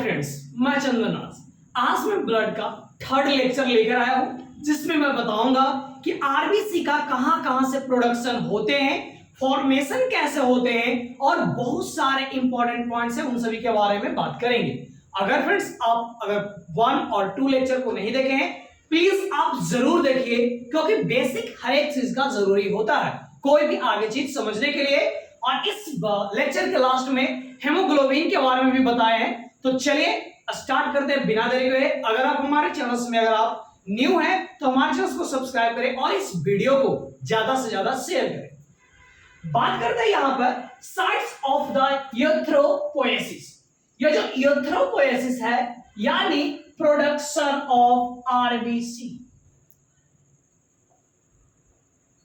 Friends, मैं चंदन। आज मैं ब्लड का थर्ड लेक्चर लेकर आया हूं जिसमें मैं बताऊंगा कि आरबीसी का कहां से प्रोडक्शन होते हैं, फॉर्मेशन कैसे होते हैं और बहुत सारे इंपॉर्टेंट पॉइंट्स हैं, उन सभी के बारे में बात करेंगे। अगर फ्रेंड्स आप वन और टू लेक्चर को नहीं देखे हैं प्लीज आप जरूर देखिए, क्योंकि बेसिक हर एक चीज का जरूरी होता है कोई भी आगे चीज समझने के लिए। और इस लेक्चर के लास्ट में हेमोग्लोबिन के बारे में भी बताए हैं। तो चलिए स्टार्ट करते हैं बिना देरी हुए। अगर आप हमारे चैनल में अगर आप न्यू हैं तो हमारे चैनल को सब्सक्राइब करें और इस वीडियो को ज्यादा से ज्यादा शेयर करें। बात करते हैं यहां पर साइट्स ऑफ द यूथ्रोपोएसिस। ये जो यूथ्रोपोएसिस है यानी प्रोडक्शन ऑफ आरबीसी,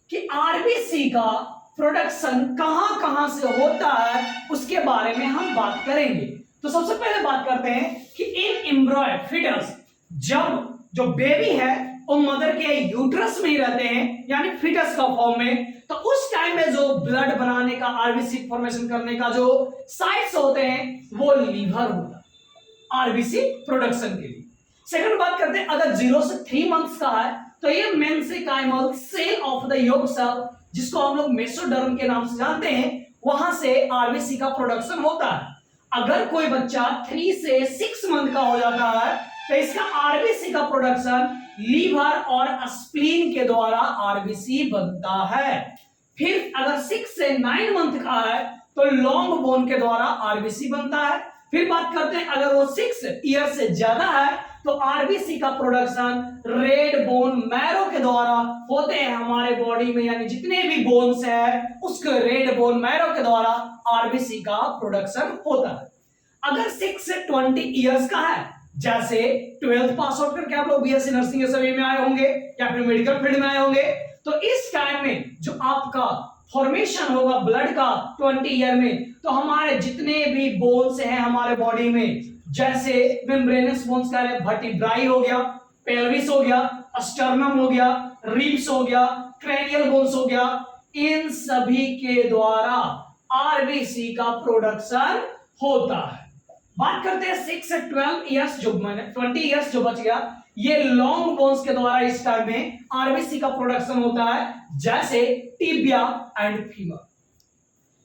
कि आरबीसी का प्रोडक्शन कहां से होता है उसके बारे में हम बात करेंगे। तो सबसे पहले बात करते हैं कि इन एम्ब्रॉय फीटस, जब जो बेबी है वो मदर के यूट्रस में ही रहते हैं यानी फीटस का फॉर्म में, तो उस टाइम में जो ब्लड बनाने का, आरबीसी फॉर्मेशन करने का जो साइट्स होते हैं वो लीवर होता है आरबीसी प्रोडक्शन के लिए। सेकंड बात करते हैं, अगर 0 से 3 मंथ्स का है तो ये mesenchymal cell of the yolk cell, जिसको हम लोग मेसोडर्म के नाम से जानते हैं, वहां से आरबीसी का प्रोडक्शन होता है। अगर कोई बच्चा 3 से 6 मंथ का हो जाता है तो इसका आरबीसी का प्रोडक्शन लीवर और स्प्लीन के द्वारा आरबीसी बनता है। फिर अगर 6 से 9 मंथ का है तो लॉन्ग बोन के द्वारा आरबीसी बनता है। फिर बात करते हैं, अगर वो 6 ईयर से ज्यादा है तो आरबीसी का प्रोडक्शन रेड बोन मैरो के द्वारा होते हैं हमारे बॉडी में, यानी जितने भी बोन्स है उसके रेड बोन मैरो के द्वारा आरबीसी का प्रोडक्शन होता है। अगर 6 से 20 इयर्स का है, जैसे 12th पास आउट करके आप लोग बीएससी नर्सिंग ये सभी में आए होंगे या फिर मेडिकल फील्ड में आए होंगे, तो इस टाइम में जो आपका फॉर्मेशन होगा ब्लड का 20 ईयर में, तो हमारे जितने भी बोन्स हैं हमारे बॉडी में, जैसे मेम्ब्रेनस बोन्स का वर्टिब्राई हो गया, पेल्विस हो गया, स्टर्नम हो गया, रिब्स हो गया, क्रेनियल बोन्स हो गया, इन सभी के द्वारा आरबीसी का प्रोडक्शन होता है। बात करते हैं 6 से 12 इयर्स, जो 20 इयर्स जो बच गया, ये लॉन्ग बोन्स के द्वारा इस टाइम में आरबीसी का प्रोडक्शन होता है, जैसे टिबिया एंड फीमर।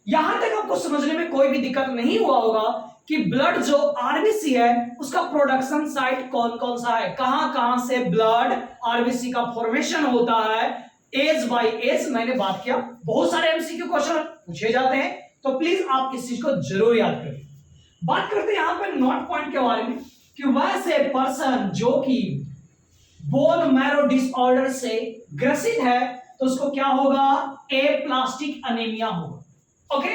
यहां तक आपको समझने में कोई भी दिक्कत नहीं हुआ होगा कि ब्लड जो आरबीसी है उसका प्रोडक्शन साइट कौन कौन सा है, कहां से ब्लड आरबीसी का फॉर्मेशन होता है। एज बाय एज मैंने बात किया, बहुत सारे एमसीक्यू क्वेश्चन पूछे जाते हैं, तो प्लीज आप इस चीज को जरूर याद करें। बात करते हैं यहां पर नोट पॉइंट के बारे में कि वैसे पर्सन जो कि बोन मैरो डिसऑर्डर से ग्रसित है तो उसको क्या होगा, एप्लास्टिक अनीमिया होगा। ओके,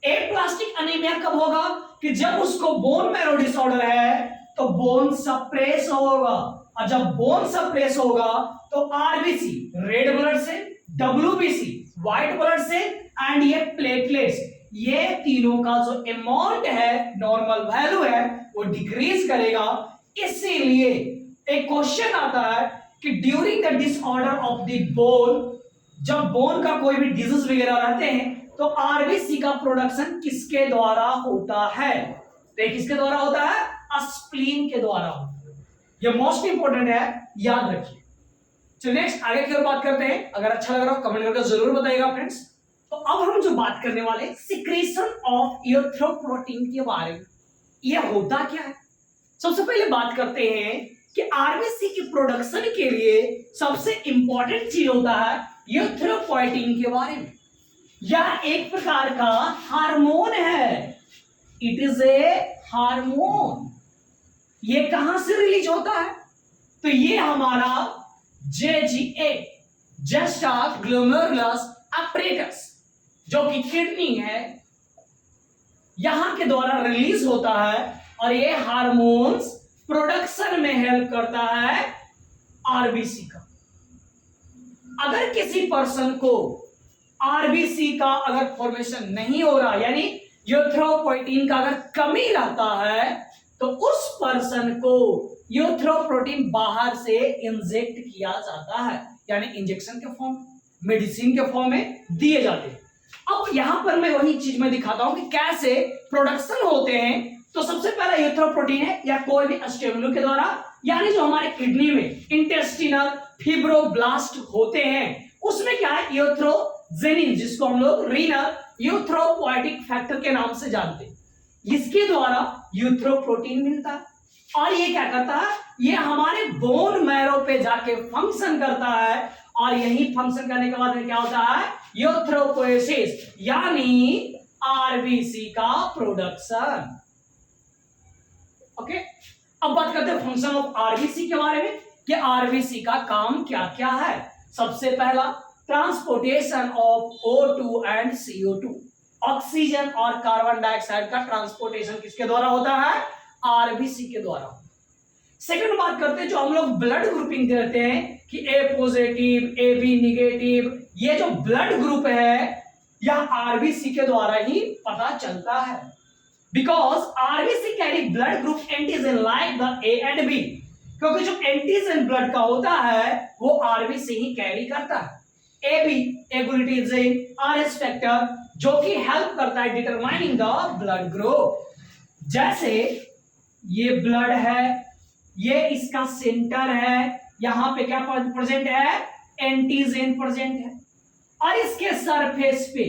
एप्लास्टिक अनीमिया कब होगा कि जब उसको बोन मैरो डिसऑर्डर है तो बोन सप्रेस होगा, और जब बोन सप्रेस होगा तो आरबीसी रेड ब्लड से, डब्ल्यूबीसी व्हाइट ब्लड से एंड ये प्लेटलेट्स, ये तीनों का जो अमाउंट है, नॉर्मल वैल्यू है, वो डिक्रीज करेगा। इसीलिए एक क्वेश्चन आता है कि during the disorder of the bone, जब बोन का कोई भी डिजीज वगैरह रहते हैं तो आरबीसी का प्रोडक्शन किसके द्वारा होता है, तो किसके द्वारा होता है, स्प्लीन के द्वारा होता है। ये मोस्ट इंपोर्टेंट है, याद रखिए। चलिए नेक्स्ट आगे की ओर बात करते हैं। अगर अच्छा लग रहा हो कमेंट करके जरूर बताइएगा फ्रेंड्स। तो अब हम जो बात करने वाले सिक्रीशन ऑफ यूथ्रोप्रोटीन के बारे में, ये होता क्या है। सबसे पहले बात करते हैं कि आरबीसी की प्रोडक्शन के लिए सबसे इंपॉर्टेंट चीज होता है यूथ्रोपोएटिन के बारे में। यह एक प्रकार का हार्मोन है, इट इज ए हार्मोन। ये कहां से रिलीज होता है, तो ये हमारा जेजीए, जेस्टा ग्लोमेरुलस एपरेटस, जो कि किडनी है, यहां के द्वारा रिलीज होता है, और ये हार्मोन्स प्रोडक्शन में हेल्प करता है आरबीसी का। अगर किसी पर्सन को आरबीसी का अगर फॉर्मेशन नहीं हो रहा, यानी यूथ्रोपोएटिन का अगर कमी रहता है, तो उस पर्सन को यूथ्रोप्रोटीन बाहर से इंजेक्ट किया जाता है, यानी इंजेक्शन के फॉर्म, मेडिसिन के फॉर्म में दिए जाते हैं। अब यहां पर मैं वही चीज में दिखाता हूं कि कैसे प्रोडक्शन होते हैं तो सबसे पहला यूथ्रोप्रोटीन है या कोई भी स्टिमुलस के द्वारा, यानी जो हमारे किडनी में इंटेस्टिनल फिब्रोब्लास्ट होते हैं उसमें क्या है यूथ्रोजेनिन, जिसको हम लोग रीनल यूथ्रोपोएटिक फैक्टर के नाम से जानते हैं, इसके द्वारा यूथ्रोप्रोटीन मिलता है। और ये क्या करता है, ये हमारे बोन मैरो पे जाके फंक्शन करता है और यही फंक्शन करने के बाद में क्या होता है यूथ्रोपोएसिस यानी आरबीसी का प्रोडक्शन। ओके, अब बात करते हैं फंक्शन ऑफ आरबीसी के बारे में कि आरबीसी का काम क्या क्या है। सबसे पहला transportation of O2 and CO2, oxygen और कार्बन डाइऑक्साइड का ट्रांसपोर्टेशन किसके द्वारा होता है आरबीसी के द्वारा। सेकंड बात करते हैं जो हम लोग ब्लड ग्रुपिंग करते हैं कि ए पॉजिटिव ए बी निगेटिव, ये जो ब्लड ग्रुप है यह आरबीसी के द्वारा ही पता चलता है, because RBC carry blood group antigen like the A and B, क्योंकि जो एंटीजन ब्लड का होता है वो आरबीसी ही कैरी करता है। A B agglutinin RS factor जो कि हेल्प करता है डिटरमाइनिंग द ब्लड ग्रुप। जैसे ये ब्लड है, ये इसका सेंटर है, यहां पे क्या प्रेजेंट है एंटीजन प्रेजेंट है, और इसके सरफेस पे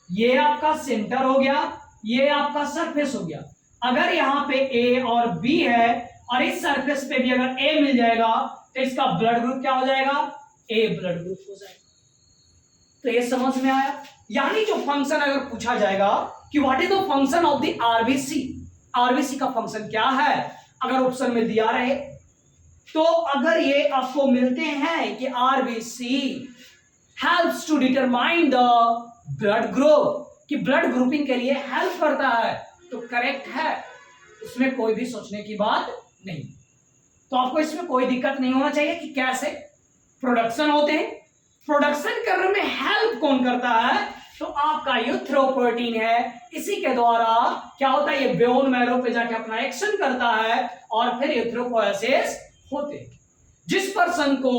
ये आपका सेंटर हो गया, ये आपका सरफेस हो गया। अगर यहाँ पे ए और बी है और इस सरफेस पे भी अगर ए मिल जाएगा तो इसका ब्लड ग्रुप क्या हो जाएगा ए ब्लड ग्रुप हो जाएगा। तो ये समझ में आया, यानी जो फंक्शन अगर पूछा जाएगा कि what is the function of the RBC, RBC का फंक्शन क्या है अगर ऑप्शन में दिया रहे, तो अगर ये आपको मिलते हैं कि RBC helps to determine the blood group, कि ब्लड ग्रुपिंग के लिए हेल्प करता है, तो करेक्ट है, इसमें कोई भी सोचने की बात नहीं। तो आपको इसमें कोई दिक्कत नहीं होना चाहिए कि कैसे प्रोडक्शन होते हैं, प्रोडक्शन करने में हेल्प कौन करता है, तो आपका यूथ्रोप्रोटीन है, इसी के द्वारा क्या होता है ये बोन मैरो पे जाके अपना एक्शन करता है और फिर यूथ्रोपोएसिस होते हैं। जिस पर्सन को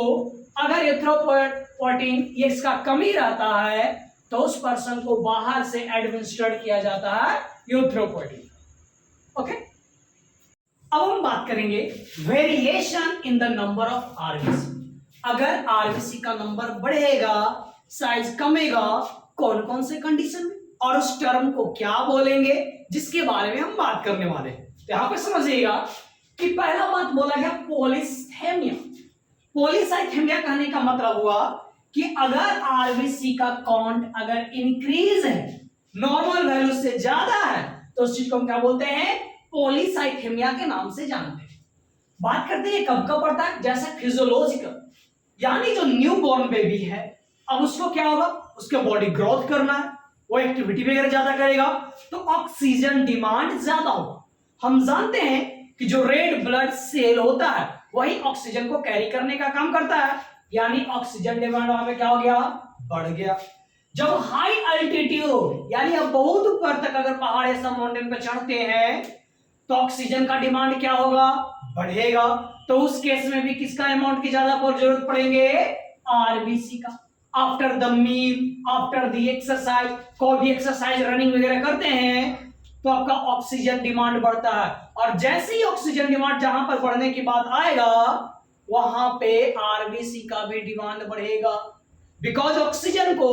अगर यूथ्रोप्रोटीन ये इसका कमी रहता है तो उस पर्सन को बाहर से एडमिनिस्ट्रेट किया जाता है यूथ्रोप्रोटीन। ओके, अब हम बात करेंगे variation in the number of RBC. अगर आरबीसी का नंबर बढ़ेगा, साइज कमेगा, कौन कौन से कंडीशन में, और उस टर्म को क्या बोलेंगे जिसके बारे में हम बात करने वाले हैं। तो यहां पर समझिएगा कि पहला बात बोला गया पॉलीसाइथेमिया। पॉलीसाइथेमिया कहने का मतलब हुआ कि अगर आरबीसी का काउंट अगर इंक्रीज है, नॉर्मल वैल्यू से ज्यादा है, तो उस चीज को हम क्या बोलते हैं पॉलीसाइथेमिया के नाम से जानते हैं। बात करते हैं कब कब पड़ता है, जैसे फिजियोलॉजिकल, यानी जो न्यू बॉर्न बेबी है अब उसको क्या होगा, उसके बॉडी ग्रोथ करना है, वो एक्टिविटी वगैरह ज्यादा करेगा तो ऑक्सीजन डिमांड ज्यादा होगा। हम जानते हैं कि जो रेड ब्लड सेल होता है वही ऑक्सीजन को कैरी करने का काम करता है, यानी ऑक्सीजन डिमांड वहां पे क्या हो गया बढ़ गया। जब हाई अल्टीट्यूड यानी अब बहुत ऊपर तक अगर पहाड़ या सब माउंटेन पे चढ़ते हैं तो ऑक्सीजन का डिमांड क्या होगा बढ़ेगा, तो उस केस में भी किसका अमाउंट की ज्यादा जरूरत पड़ेंगे आरबीसी का। After the meal, after the exercise, कोई भी एक्सरसाइज रनिंग वगैरह करते हैं तो आपका ऑक्सीजन डिमांड बढ़ता है, और जैसे ही ऑक्सीजन डिमांड जहां पर बढ़ने की बात आएगा वहां पे आरबीसी का भी डिमांड बढ़ेगा, बिकॉज ऑक्सीजन को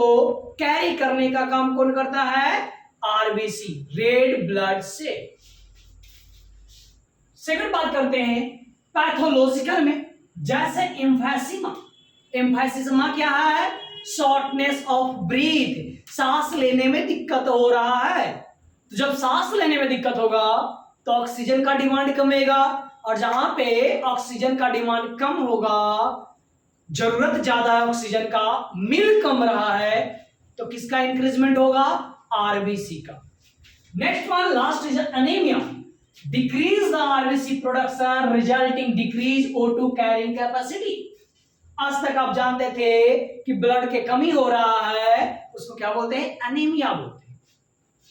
कैरी करने का काम कौन करता है आरबीसी, रेड ब्लड से। सेकंड बात करते हैं पैथोलॉजिकल में, जैसे एम्फाइसीमा। एम्फाइसीमा क्या है, शॉर्टनेस ऑफ ब्रीथ, सांस लेने में दिक्कत हो रहा है। तो जब सांस लेने में दिक्कत होगा तो ऑक्सीजन का डिमांड कमेगा, और जहां पे ऑक्सीजन का डिमांड कम होगा, जरूरत ज्यादा है ऑक्सीजन का, मिल कम रहा है, तो किसका इंक्रीजमेंट होगा आरबीसी का। Next one last is anaemia, decrease the RBC production resulting decrease O2 carrying capacity. आज तक आप जानते थे कि ब्लड के कमी हो रहा है उसको क्या बोलते हैं एनीमिया बोलते हैं।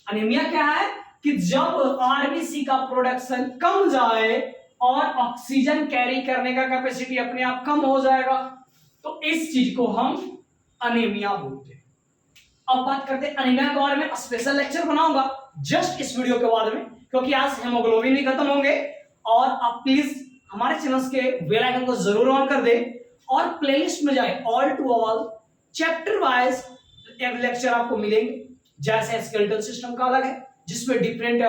एनीमिया क्या है कि जब आरबीसी का प्रोडक्शन कम जाए और ऑक्सीजन कैरी करने का कैपेसिटी अपने आप कम हो जाएगा, तो इस चीज को हम एनीमिया बोलते हैं। अब बात करते हैं एनीमिया के बारे में। स्पेशल लेक्चर बनाऊंगा जस्ट इस वीडियो के बाद में, क्योंकि आज हेमोग्लोबिन भी खत्म होंगे। और आप प्लीज हमारे चैनल के बेल आइकन को जरूर ऑन कर दें और प्लेलिस्ट में जाए। All to all chapter wise lecture आपको मिलेंगे। जैसे स्केलेटल सिस्टम का अलग है, जिसमें डिफरेंट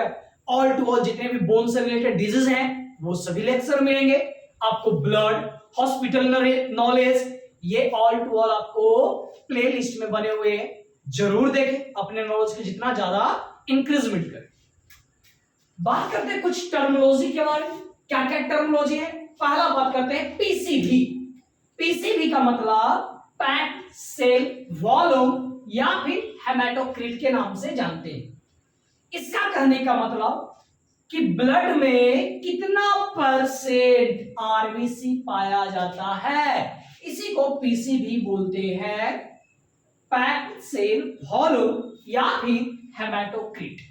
ऑल टू ऑल जितने भी बोन से रिलेटेड डिजीज हैं वो सभी लेक्चर मिलेंगे आपको। ब्लड, हॉस्पिटल नॉलेज, ये ऑल टू ऑल आपको प्लेलिस्ट में बने हुए हैं, जरूर देखें, अपने नॉलेज को जितना ज्यादा इंक्रीजमेंट करें। बात करते हैं कुछ टर्मिनोलॉजी के बारे में। क्या क्या टर्मिनोलॉजी है? पहला बात करते हैं पीसीवी। पीसीवी का मतलब पैक्ड सेल वॉल्यूम या फिर हेमाटोक्रिट के नाम से जानते हैं। इसका कहने का मतलब कि ब्लड में कितना परसेंट आरबीसी पाया जाता है, इसी को पीसीवी बोलते हैं, पैक्ड सेल वॉल्यूम या फिर हेमाटोक्रिट।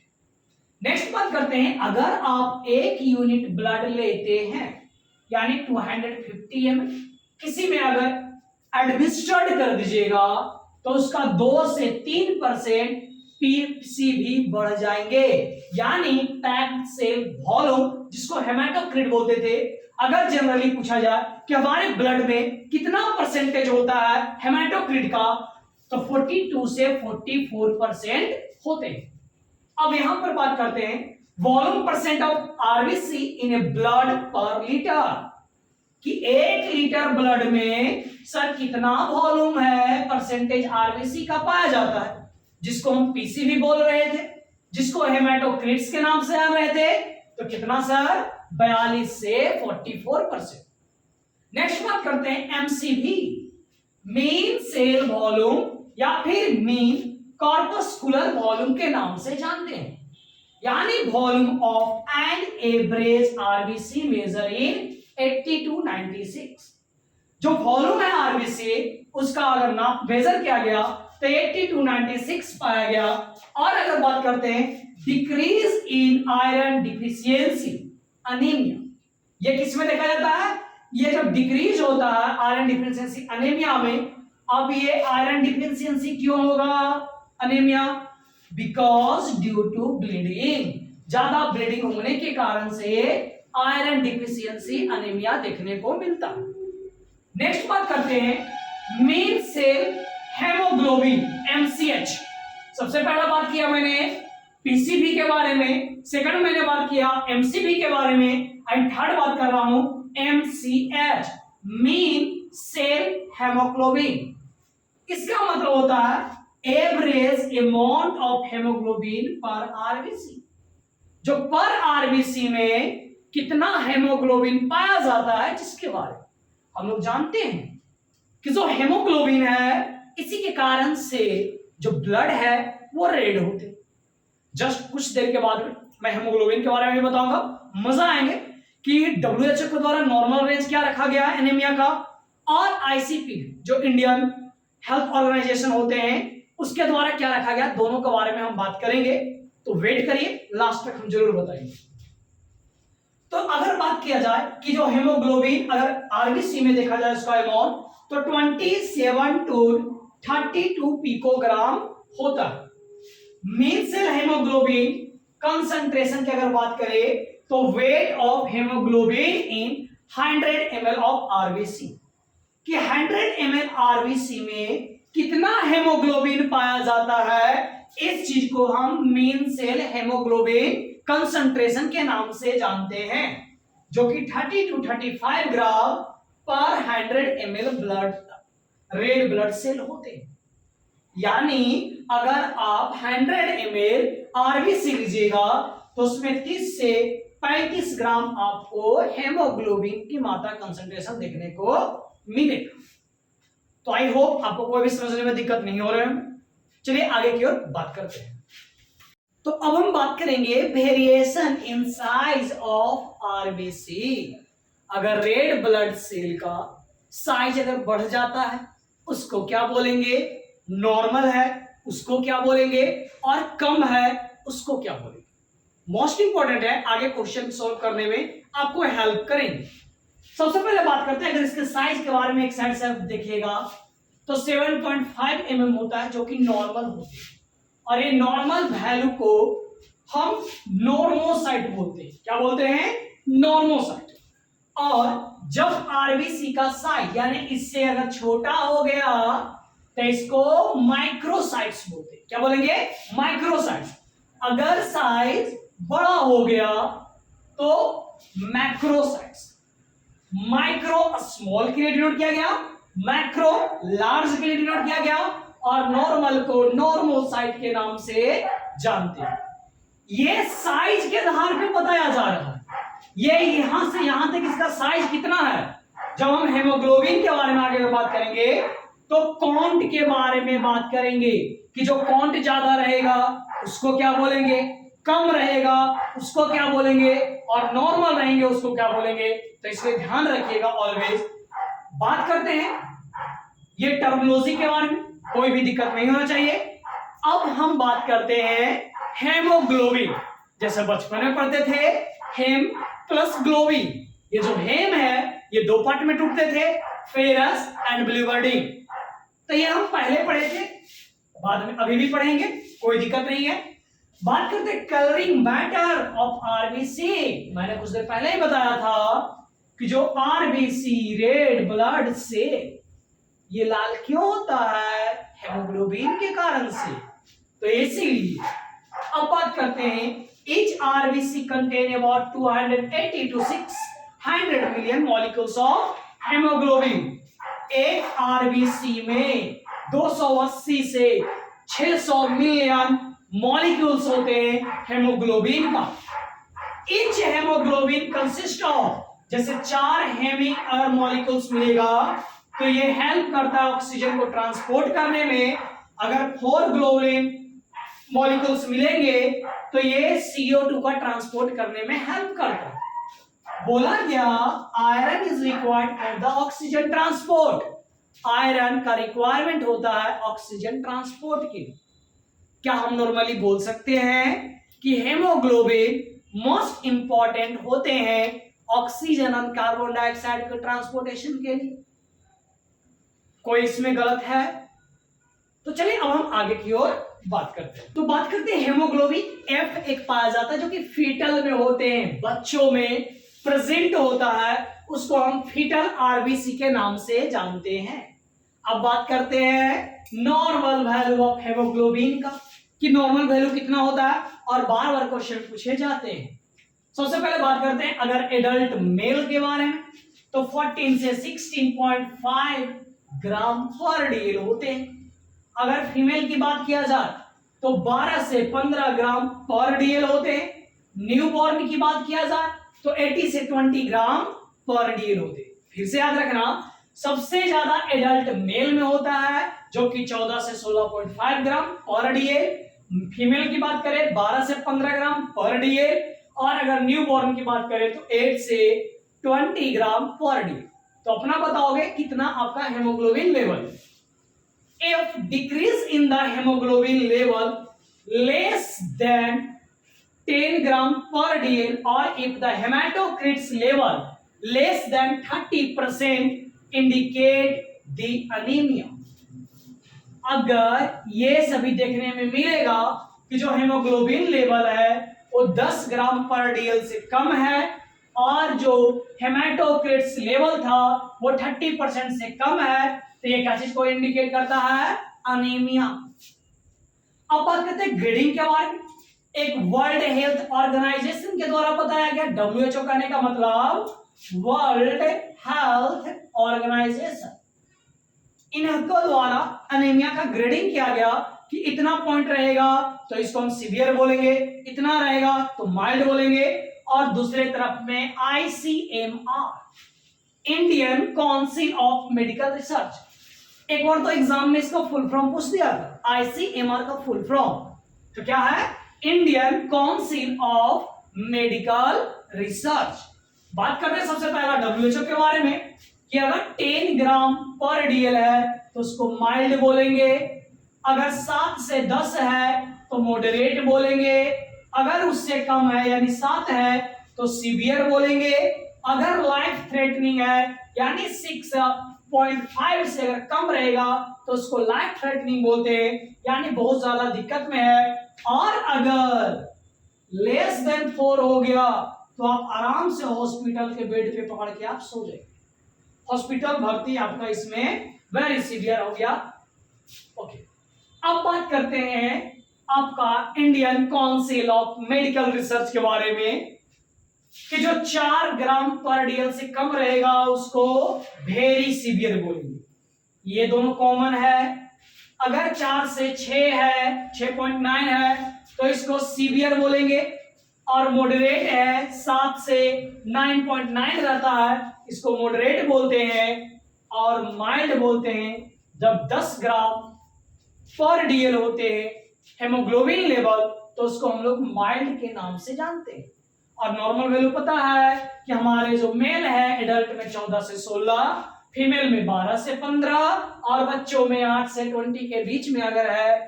नेक्स्ट बात करते हैं, अगर आप 1 यूनिट ब्लड लेते हैं यानी 250 ml, किसी में अगर एडमिनिस्टर्ड कर दीजिएगा तो उसका 2 से 3% पीसीवी बढ़ जाएंगे, यानी पैक्ड सेल वॉल्यूम, जिसको हेमाटोक्रिट बोलते थे। अगर जनरली पूछा जाए कि हमारे ब्लड में कितना परसेंटेज होता है हेमाटोक्रिट का, तो 42 से 44% होते हैं। अब यहां पर बात करते हैं volume percent of RBC in A blood पर लीटर, कि 1 लीटर ब्लड में सर कितना वॉल्यूम है, परसेंटेज आरबीसी का पाया जाता है, जिसको हम पीसीवी बोल रहे थे, जिसको हेमाटोक्रिट्स के नाम से जान रहे थे। तो कितना सर? 42 से 44%। नेक्स्ट बात करते हैं एमसीवी, मीन सेल वॉल्यूम या फिर मीन कॉर्पस्कुलर वॉल्यूम के नाम से जानते हैं, यानी volume of an average RBC measure in 80 to 96। जो वॉल्यूम है आरबीसी, उसका अगर नाप मेजर किया गया तो 80 to 96 पाया गया। और अगर बात करते हैं decrease in iron deficiency anaemia, ये किस में देखा जाता है? ये जब डिक्रीज होता है आयरन डिफिशियंसी अनीमिया में। अब ये आयरन डिफिशियंसी क्यों होगा anaemia? Because due to bleeding, ज्यादा ब्लीडिंग होने के कारण से आयरन डिफिशियंसी अनीमिया देखने को मिलता है। नेक्स्ट बात करते हैं मीन सेल हेमोग्लोबिन एमसीएच। सबसे पहला बात किया मैंने पीसीबी के बारे में, सेकंड मैंने बात किया एमसीबी के बारे में, एंड थर्ड बात कर रहा हूं एमसीएच, मीन सेल हेमोग्लोबिन। इसका मतलब होता है एवरेज अमाउंट ऑफ हेमोग्लोबिन पर आरबीसी, जो पर आरबीसी में कितना हेमोग्लोबिन पाया जाता है, जिसके बारे में हम लोग जानते हैं कि जो हेमोग्लोबिन है, इसी के कारण से जो ब्लड है वो रेड होते। जस्ट कुछ देर के बाद में मैं हेमोग्लोबिन के बारे में भी बताऊंगा, मजा आएंगे कि WHO के द्वारा नॉर्मल रेंज क्या रखा गया है एनीमिया का, और आईसीपी जो इंडियन हेल्थ ऑर्गेनाइजेशन होते हैं उसके द्वारा क्या रखा गया, दोनों के बारे में हम बात करेंगे। तो वेट करिए, लास्ट तक हम जरूर बताएंगे। तो अगर बात किया जाए कि जो हेमोग्लोबिन अगर आरबीसी में देखा जाए उसका अमाउंट, तो 27 to 32 पिकोग्राम होता है। मीन सेल हेमोग्लोबिन कंसंट्रेशन की अगर बात करें तो weight of haemoglobin in 100 ml of RBC, कि 100 ml आरबीसी में कितना हेमोग्लोबिन पाया जाता है, इस चीज को हम मीन सेल हेमोग्लोबिन कंसंट्रेशन के नाम से जानते हैं, जो कि 30 to 35 gram per 100 ml blood red blood cell होते हैं। यानी अगर आप 100 ml आरबीसी लीजिएगा तो उसमें 30 से 35 ग्राम आपको हेमोग्लोबिन की मात्रा कंसंट्रेशन देखने को मिलेगा। तो आई होप आपको कोई भी समझने में दिक्कत नहीं हो रहा है। चलिए आगे की ओर बात करते हैं। तो अब हम बात करेंगे variation in size of RBC. अगर रेड ब्लड सेल का साइज अगर बढ़ जाता है उसको क्या बोलेंगे? नॉर्मल है उसको क्या बोलेंगे? और कम है उसको क्या बोलेंगे? मोस्ट इंपॉर्टेंट है, आगे क्वेश्चन सॉल्व करने में आपको हेल्प करेंगे। सबसे पहले बात करते हैं, अगर इसके साइज के बारे में एक साइड से देखिएगा तो 7.5 mm होता है, जो कि नॉर्मल होती है। और ये नॉर्मल वैल्यू को हम नॉर्मोसाइट बोलते हैं। क्या बोलते हैं? नॉर्मोसाइट। और जब आरबीसी का साइज यानी इससे अगर छोटा हो गया तो इसको माइक्रोसाइट्स बोलते हैं। क्या बोलेंगे? माइक्रोसाइट्स। अगर साइज बड़ा हो गया तो मैक्रोसाइट्स। माइक्रो स्मॉल के लिए डिनोट किया गया, मैक्रो लार्ज के लिए डिनोट किया गया, और नॉर्मल को नॉर्मोसाइट के नाम से जानते हैं। ये साइज के आधार पे बताया जा रहा है। ये यहां से यहां तक इसका साइज कितना है। जब हम हेमोग्लोबिन के बारे में आगे बात करेंगे तो काउंट के बारे में बात करेंगे कि जो काउंट ज्यादा रहेगा उसको क्या बोलेंगे, कम रहेगा उसको क्या बोलेंगे, और नॉर्मल रहेंगे उसको क्या बोलेंगे। तो इसलिए ध्यान रखिएगा ऑलवेज। बात करते हैं ये टर्मिनोलॉजी के बारे में, कोई भी दिक्कत नहीं होना चाहिए। अब हम बात करते हैं हेमोग्लोबिन। जैसे बचपन में पढ़ते थे हेम प्लस ग्लोबिन। ये जो हेम है ये दो पार्ट में टूटते थे, फेरस एंड बिलिवर्डिन। तो ये हम पहले पढ़े थे, बाद में अभी भी पढ़ेंगे, कोई दिक्कत नहीं है। बात करते हैं कलरिंग मैटर ऑफ आरबीसी। मैंने कुछ देर पहले ही बताया था कि जो आरबीसी रेड ब्लड से ये लाल क्यों होता है, हेमोग्लोबिन के कारण से। तो इसीलिए अब बात करते हैं each RBC contain about 280 to 600 million molecules of hemoglobin। एक आरबीसी में 280 से 600 मिलियन मॉलिक्यूल्स होते हैं हेमोग्लोबिन का। each हेमोग्लोबिन कंसिस्ट ऑफ, जैसे 4 हेमी अगर मॉलिक्यूल्स मिलेगा तो ये हेल्प करता है ऑक्सीजन को ट्रांसपोर्ट करने में। अगर 4 ग्लोबिन मॉलिक्यूल्स मिलेंगे तो ये CO2 का ट्रांसपोर्ट करने में हेल्प करता है। बोला गया iron is required for the oxygen transport. Iron का रिक्वायरमेंट होता है ऑक्सीजन ट्रांसपोर्ट के लिए। क्या हम नॉर्मली बोल सकते हैं कि हेमोग्लोबिन मोस्ट इंपॉर्टेंट होते हैं ऑक्सीजन और कार्बन डाइऑक्साइड के ट्रांसपोर्टेशन के लिए? कोई इसमें गलत है? तो चलिए अब हम आगे की ओर बात करते हैं। तो बात करते हैं हेमोग्लोबिन एफ एक पाया जाता है जो कि फीटल में होते हैं, बच्चों में प्रेजेंट होता है, उसको हम फीटल आरबीसी के नाम से जानते हैं। अब बात करते हैं नॉर्मल वैल्यू ऑफ हेमोग्लोबिन का, कि नॉर्मल वैल्यू कितना होता है, और बार बार क्वेश्चन पूछे जाते हैं। सबसे पहले बात करते हैं अगर एडल्ट मेल के बारे में, तो 14 से 16.5 ग्राम पर डीएल होते हैं। अगर फीमेल की बात किया जाए तो 12 से 15 ग्राम पर डीएल होते हैं। न्यूबॉर्न की बात किया जाए तो 80 से 20 ग्राम पर डीएल होते हैं। फिर से याद रखना, सबसे ज्यादा एडल्ट मेल में होता है जो कि 14 से 16.5 ग्राम पर डीएल। फीमेल की बात करें 12 से 15 ग्राम पर डीएल, और अगर न्यूबॉर्न की बात करें तो 8 से 20 ग्राम पर डीएल। तो अपना बताओगे कितना आपका haemoglobin level. If decrease in the hemoglobin level less than 10 gram per dl, or if the hematocrit's level less than 30% indicate the anemia। अगर ये सभी देखने में मिलेगा कि जो हेमोग्लोबिन लेवल है वो 10 ग्राम पर डीएल से कम है, और जो हेमाटोक्रिट्स लेवल था वो 30% से कम है, तो ये क्या चीज को इंडिकेट करता है? अनीमिया। अब बात करते हैं ग्रेडिंग के बारे में। एक वर्ल्ड हेल्थ ऑर्गेनाइजेशन के द्वारा बताया गया, WHO कहने का मतलब वर्ल्ड हेल्थ ऑर्गेनाइजेशन, इनके द्वारा अनीमिया का ग्रेडिंग किया गया कि इतना पॉइंट रहेगा तो इसको हम सीवियर बोलेंगे, इतना रहेगा तो माइल्ड बोलेंगे। और दूसरे तरफ में ICMR, Indian council of medical research, एक बार तो एग्जाम में इसका फुल फॉर्म पूछ दिया था, ICMR का फुल फॉर्म तो क्या है? Indian council of medical research. बात करते हैं सबसे पहला WHO के बारे में कि अगर 10 ग्राम पर डीएल है तो उसको माइल्ड बोलेंगे, अगर 7 से 10 है तो मॉडरेट बोलेंगे, अगर उससे कम है यानी 7 है तो सीवियर बोलेंगे, अगर लाइफ थ्रेटनिंग है यानी 6 0.5 से अगर कम रहेगा तो उसको लाइफ थ्रेटनिंग बोलते हैं, यानी बहुत ज्यादा दिक्कत में है। और अगर लेस देन 4 हो गया तो आप आराम से हॉस्पिटल के बेड पे पकड़ के आप सो जाए, हॉस्पिटल भर्ती आपका इसमें वेरी सीवियर हो गया। ओके, अब बात करते हैं आपका Indian council of medical research के बारे में, कि जो 4 ग्राम पर डीएल से कम रहेगा उसको वेरी सीवियर बोलेंगे। ये दोनों कॉमन है। अगर 4 से 6 है, 6.9 है तो इसको सीवियर बोलेंगे, और मॉडरेट है 7 से 9.9 रहता है इसको मॉडरेट बोलते हैं, और माइल्ड बोलते हैं जब 10 ग्राम पर डीएल होते हैं हेमोग्लोबिन लेवल तो उसको हम लोग माइल्ड के नाम से जानते हैं। और नॉर्मल वैल्यू पता है कि हमारे जो मेल है एडल्ट में 14 से 16, फीमेल में 12 से 15 और बच्चों में 8 से 20 के बीच में अगर है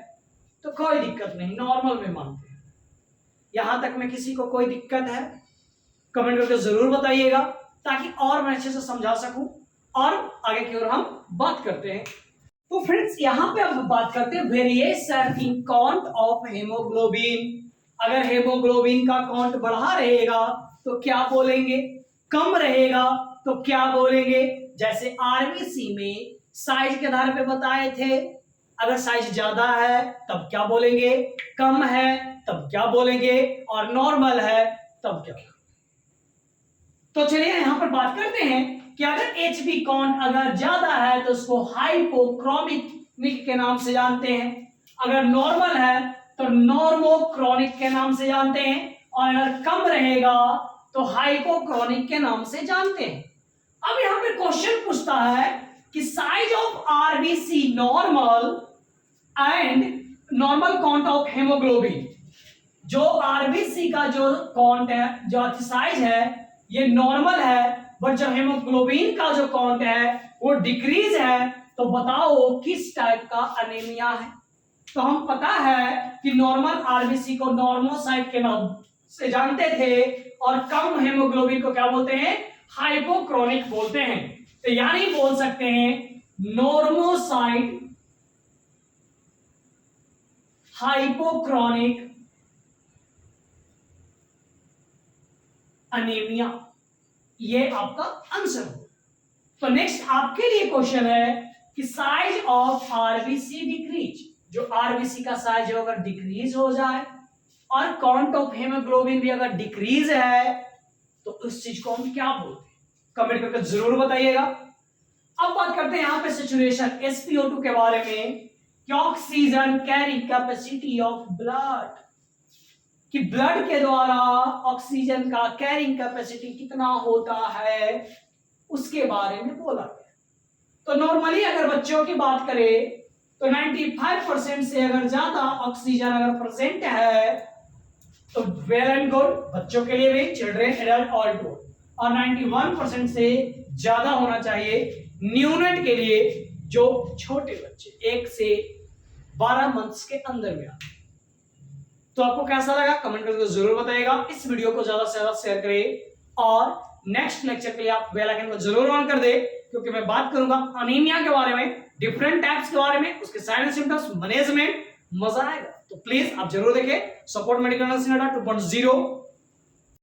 तो कोई दिक्कत नहीं, नॉर्मल में मानते हैं। यहां तक में किसी को कोई दिक्कत है कमेंट करके जरूर बताइएगा ताकि और मैं अच्छे से समझा सकूं, और आगे की ओर हम बात करते हैं। तो फ्रेंड्स यहां पे हम बात करते हैं variation in count of haemoglobin. अगर हेमोग्लोबिन का काउंट बढ़ा रहेगा तो क्या बोलेंगे, कम रहेगा तो क्या बोलेंगे। जैसे आरबीसी में साइज के आधार पे बताए थे, अगर साइज ज्यादा है तब क्या बोलेंगे, कम है तब क्या बोलेंगे, और नॉर्मल है तब क्या। तो चलिए यहां पर बात करते हैं कि अगर एचबी काउंट अगर ज्यादा है तो उसको हाइपोक्रोमिक के नाम से जानते हैं, अगर नॉर्मल है तो नॉर्मोक्रोनिक के नाम से जानते हैं, और अगर कम रहेगा तो हाइपोक्रोनिक के नाम से जानते हैं। अब यहां पे क्वेश्चन पूछता है कि size of RBC normal and normal count of haemoglobin. जो आरबीसी का जो काउंट है, जो साइज है ये नॉर्मल है, बट जो हेमोग्लोबिन का जो काउंट है वो डिक्रीज है, तो बताओ किस टाइप का अनीमिया है। तो हम पता है कि नॉर्मल आरबीसी को नॉर्मोसाइट के नाम से जानते थे, और कम हेमोग्लोबिन को क्या बोलते हैं, हाइपोक्रोनिक बोलते हैं। तो यानी बोल सकते हैं नॉर्मोसाइट हाइपोक्रोनिक अनीमिया, ये आपका आंसर हो। तो नेक्स्ट आपके लिए क्वेश्चन है कि साइज ऑफ आरबीसी डिक्रीज, जो आरबीसी का साइज है अगर डिक्रीज हो जाए और काउंट ऑफ हेमोग्लोबिन भी अगर डिक्रीज है तो उस चीज को हम क्या बोलते हैं, कमेंट करके जरूर बताइएगा। अब बात करते हैं यहां पे सैचुरेशन SpO2 के बारे में, कि oxygen carry capacity of blood, कि ब्लड के द्वारा ऑक्सीजन का कैरिंग कैपेसिटी कितना होता है उसके बारे में बोला गया। तो नॉर्मली अगर बच्चों की बात करें तो 95% से अगर ज्यादा ऑक्सीजन अगर प्रेजेंट है तो वेल एंड गुड, बच्चों के लिए भी, चिल्ड्रन एडल्ट ऑल टू, और 91% से ज्यादा होना चाहिए न्यूनेट के लिए, जो छोटे बच्चे 1 से 12 मंथ्स के अंदर में आते। तो आपको कैसा लगा कमेंट करके जरूर बताइएगा। इस वीडियो को ज्यादा से ज्यादा शेयर करें, और नेक्स्ट लेक्चर के लिए आप बेल आइकन को जरूर ऑन कर दे, क्योंकि मैं बात करूंगा अनीमिया के बारे में, डिफरेंट टाइप्स के बारे में, उसके साइन एंड सिम्टम्स, मैनेजमेंट, मजा आएगा। तो प्लीज आप जरूर देखें सपोर्ट मेडिकल नर्सिंग 2.0।